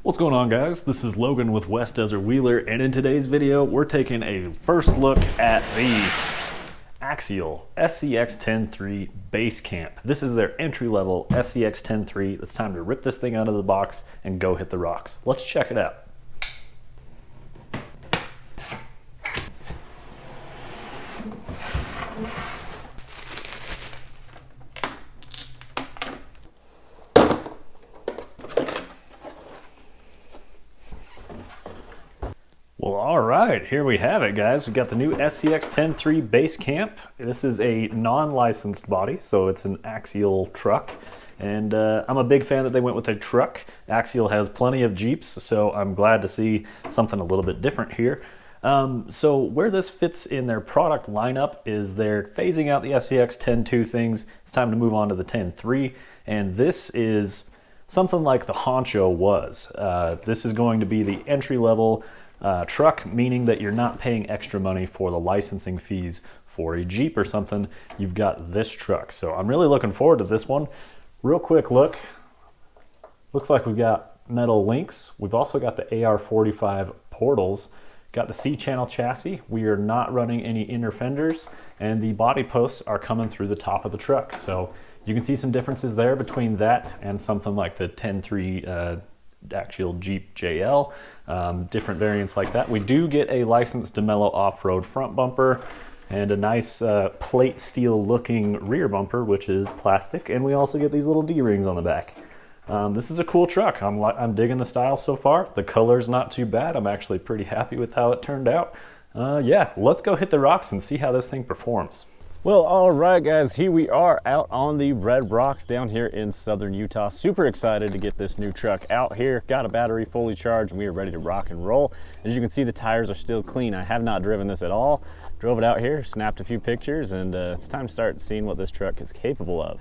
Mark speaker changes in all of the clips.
Speaker 1: What's going on, guys? This is Logan with West Desert Wheeler, and in today's video we're taking a first look at the Axial SCX10 base camp. This is their entry-level SCX10. It's time to rip this thing out of the box and go hit the rocks. Let's check it out. Well, all right, here we have it, guys. We got the new SCX10 base camp. This is a non-licensed body, so it's an Axial truck. And I'm a big fan that they went with a truck. Axial has plenty of Jeeps, so I'm glad to see something a little bit different here. So where this fits in their product lineup is they're phasing out the SCX10 things. It's time to move on to the 10.3, and this is something like the Honcho was. This is going to be the entry-level truck, meaning that you're not paying extra money for the licensing fees for a Jeep or something. You've got this truck, so I'm really looking forward to this one. Real quick look, looks like we've got metal links. We've also got the AR45 portals, got the C-channel chassis. We are not running any inner fenders, and the body posts are coming through the top of the truck, so you can see some differences there between that and something like the 10.3 Axial Jeep JL, different variants like that. We do get a licensed DeMello off-road front bumper and a nice plate steel looking rear bumper, which is plastic, and we also get these little D-rings on the back. This is a cool truck. I'm digging the style so far. The color's not too bad. I'm actually pretty happy with how it turned out. Yeah, let's go hit the rocks and see how this thing performs. Well, all right, guys, here we are out on the Red Rocks down here in southern Utah. Super excited to get this new truck out here. Got a battery fully charged, and we are ready to rock and roll. As you can see, the tires are still clean. I have not driven this at all. Drove it out here, snapped a few pictures, and it's time to start seeing what this truck is capable of.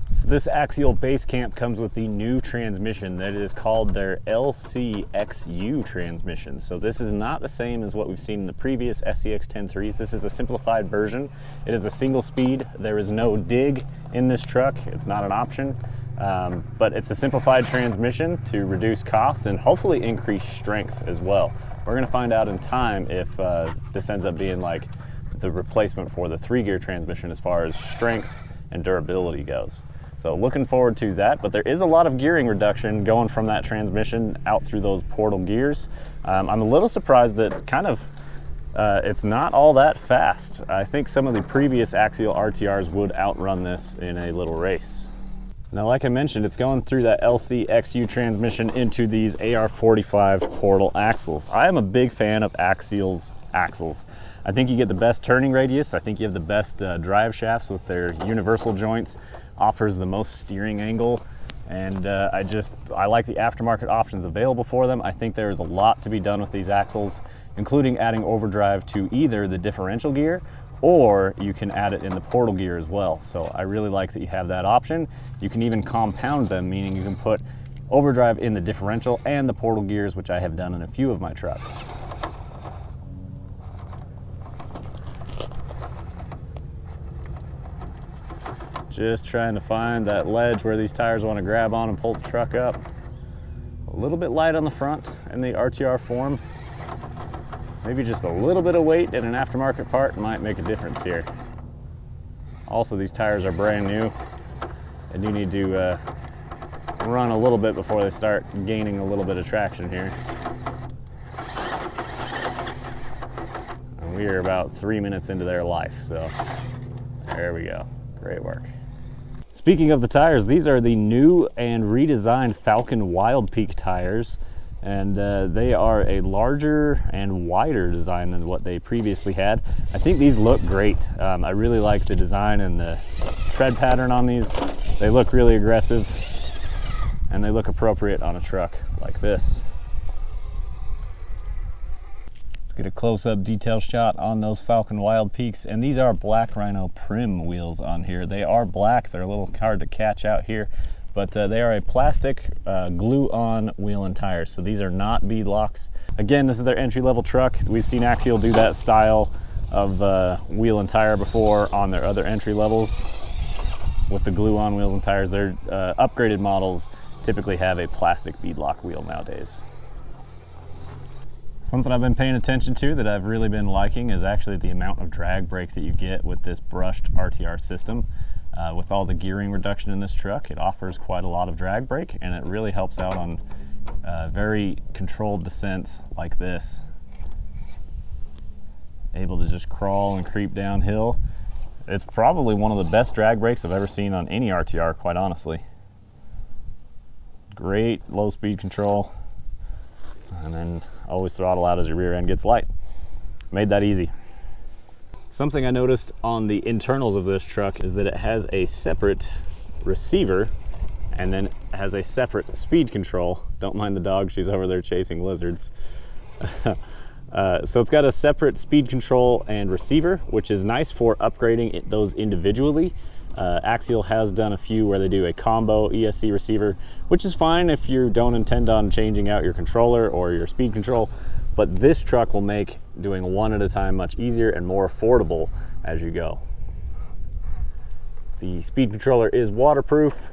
Speaker 1: So this Axial base camp comes with the new transmission that is called their SCX10 transmission. So this is not the same as what we've seen in the previous SCX10s. This is a simplified version. It is a single speed. There is no dig in this truck. It's not an option, but it's a simplified transmission to reduce cost and hopefully increase strength as well. We're gonna find out in time if this ends up being like the replacement for the 3-gear transmission as far as strength and durability goes. So looking forward to that, but there is a lot of gearing reduction going from that transmission out through those portal gears. I'm a little surprised that it's not all that fast. I think some of the previous Axial RTRs would outrun this in a little race. Now, like I mentioned, it's going through that SCX10 transmission into these AR45 portal axles. I am a big fan of Axial's axles. I think you get the best turning radius. I think you have the best drive shafts with their universal joints. Offers the most steering angle, and I like the aftermarket options available for them. I think there is a lot to be done with these axles, including adding overdrive to either the differential gear, or you can add it in the portal gear as well. So I really like that you have that option. You can even compound them, meaning you can put overdrive in the differential and the portal gears, which I have done in a few of my trucks. Just trying to find that ledge where these tires want to grab on and pull the truck up. A little bit light on the front in the RTR form. Maybe just a little bit of weight in an aftermarket part might make a difference here. Also, these tires are brand new. They do need to run a little bit before they start gaining a little bit of traction here. And we are about 3 minutes into their life, so there we go. Great work. Speaking of the tires, these are the new and redesigned Falcon Wild Peak tires, and they are a larger and wider design than what they previously had. I think these look great. I really like the design and the tread pattern on these. They look really aggressive, and they look appropriate on a truck like this. Get a close-up detail shot on those Falcon Wild Peaks, and these are Black Rhino Prim wheels on here. They are black. They're a little hard to catch out here, but they are a plastic glue-on wheel and tires, so these are not beadlocks. Again, this is their entry-level truck. We've seen Axial do that style of wheel and tire before on their other entry levels with the glue-on wheels and tires. Their upgraded models typically have a plastic beadlock wheel nowadays. Something I've been paying attention to that I've really been liking is actually the amount of drag brake that you get with this brushed RTR system. With all the gearing reduction in this truck, it offers quite a lot of drag brake, and it really helps out on very controlled descents like this. Able to just crawl and creep downhill. It's probably one of the best drag brakes I've ever seen on any RTR, quite honestly. Great low speed control, and then always throttle out as your rear end gets light. Made that easy. Something I noticed on the internals of this truck is that it has a separate receiver and then has a separate speed control. Don't mind the dog, she's over there chasing lizards. So it's got a separate speed control and receiver, which is nice for upgrading those individually. Axial has done a few where they do a combo ESC receiver, which is fine if you don't intend on changing out your controller or your speed control, but this truck will make doing one at a time much easier and more affordable as you go. The speed controller is waterproof,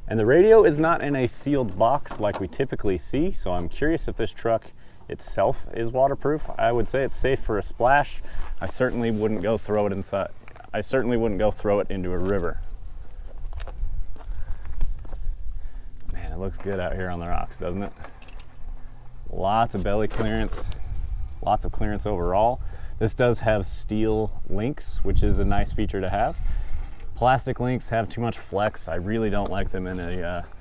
Speaker 1: and the radio is not in a sealed box like we typically see, so I'm curious if this truck itself is waterproof. I would say it's safe for a splash. I certainly wouldn't go throw it inside. I certainly wouldn't go throw it into a river. Man, it looks good out here on the rocks, doesn't it? Lots of belly clearance, lots of clearance overall. This does have steel links, which is a nice feature to have. Plastic links have too much flex. I really don't like them in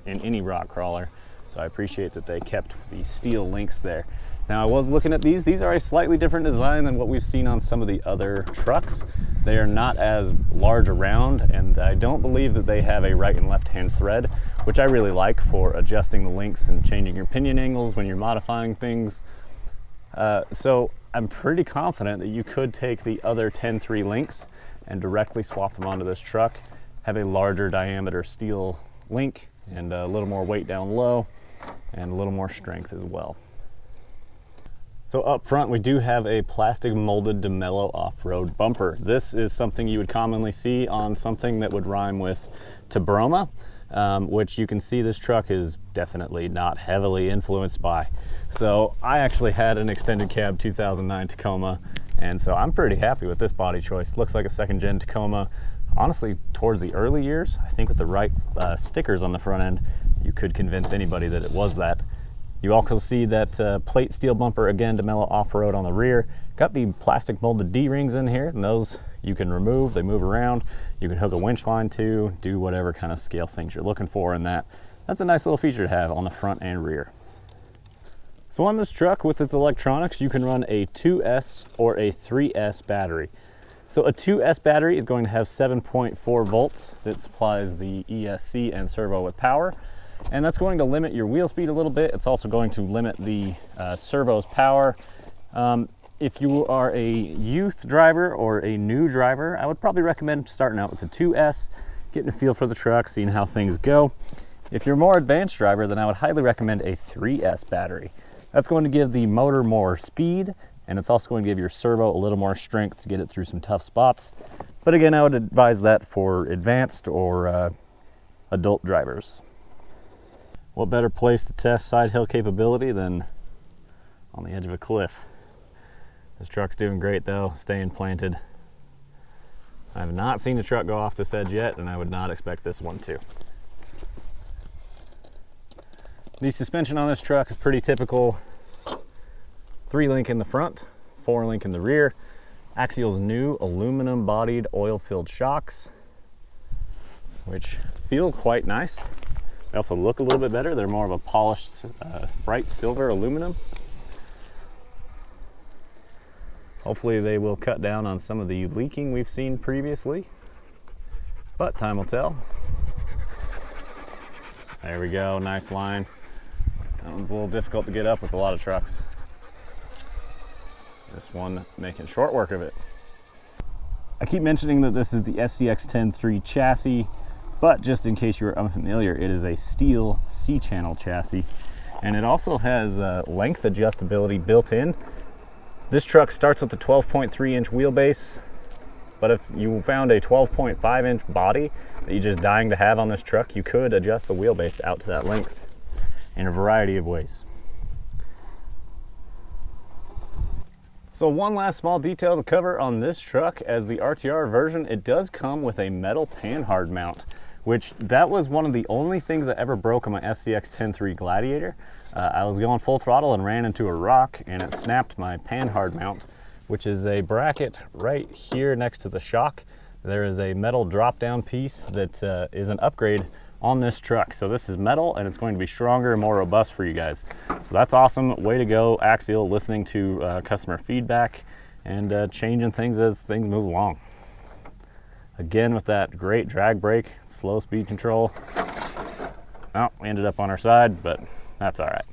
Speaker 1: any rock crawler, so I appreciate that they kept the steel links there. Now, I was looking at these. These are a slightly different design than what we've seen on some of the other trucks. They are not as large around, and I don't believe that they have a right and left hand thread, which I really like for adjusting the links and changing your pinion angles when you're modifying things. So I'm pretty confident that you could take the other 10-3 links and directly swap them onto this truck, have a larger diameter steel link and a little more weight down low and a little more strength as well. So up front, we do have a plastic molded DeMello off-road bumper. This is something you would commonly see on something that would rhyme with Tabroma, which you can see this truck is definitely not heavily influenced by. So I actually had an extended cab 2009 Tacoma, and so I'm pretty happy with this body choice. Looks like a second gen Tacoma. Honestly, towards the early years, I think with the right stickers on the front end, you could convince anybody that it was that. You also see that plate steel bumper, again, DeMello off-road on the rear. Got the plastic molded D-rings in here, and those you can remove, they move around. You can hook a winch line to, do whatever kind of scale things you're looking for in that. That's a nice little feature to have on the front and rear. So on this truck with its electronics, you can run a 2S or a 3S battery. So a 2S battery is going to have 7.4 volts that supplies the ESC and servo with power. And that's going to limit your wheel speed a little bit. It's also going to limit the servo's power. If you are a youth driver or a new driver, I would probably recommend starting out with the 2S, getting a feel for the truck, seeing how things go. If you're a more advanced driver, then I would highly recommend a 3S battery. That's going to give the motor more speed, and it's also going to give your servo a little more strength to get it through some tough spots. But again, I would advise that for advanced or adult drivers. What better place to test side hill capability than on the edge of a cliff? This truck's doing great though, staying planted. I have not seen a truck go off this edge yet, and I would not expect this one to. The suspension on this truck is pretty typical. 3-link in the front, 4-link in the rear. Axial's new aluminum bodied oil-filled shocks, which feel quite nice. They also look a little bit better. They're more of a polished, bright silver aluminum. Hopefully they will cut down on some of the leaking we've seen previously, but time will tell. There we go, nice line. That one's a little difficult to get up with a lot of trucks. This one making short work of it. I keep mentioning that this is the SCX10 3 chassis, but just in case you are unfamiliar, it is a steel C-channel chassis, and it also has length adjustability built in. This truck starts with a 12.3 inch wheelbase,
Speaker 2: But if you found a 12.5 inch body that you're just dying to have on this truck, you could adjust the wheelbase out to that length in a variety of ways. So one last small detail to cover on this truck. As the RTR version, it does come with a metal Panhard mount, which that was one of the only things that ever broke on my SCX10 Gladiator. I was going full throttle and ran into a rock and it snapped my Panhard mount, which is a bracket right here next to the shock. There is a metal drop down piece that is an upgrade on this truck. So this is metal and it's going to be stronger and more robust for you guys. So that's awesome. Way to go, Axial, listening to customer feedback and changing things as things move along. Again, with that great drag brake, slow speed control. Oh, we ended up on our side, but that's all right.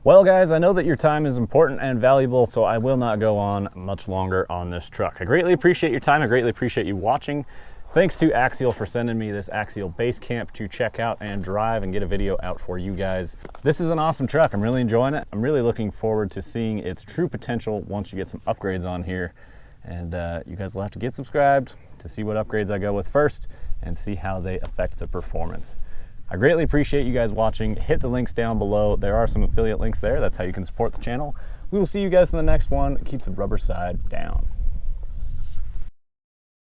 Speaker 2: Well guys, I know that your time is important and valuable, so I will not go on much longer on this truck. I greatly appreciate your time. I greatly appreciate you watching. Thanks to Axial for sending me this Axial base camp to check out and drive and get a video out for you guys. This is an awesome truck. I'm really enjoying it. I'm really looking forward to seeing its true potential once you get some upgrades on here. And you guys will have to get subscribed to see what upgrades I go with first and see how they affect the performance. I greatly appreciate you guys watching. Hit the links down below. There are some affiliate links there. That's how you can support the channel. We will see you guys in the next one. Keep the rubber side down.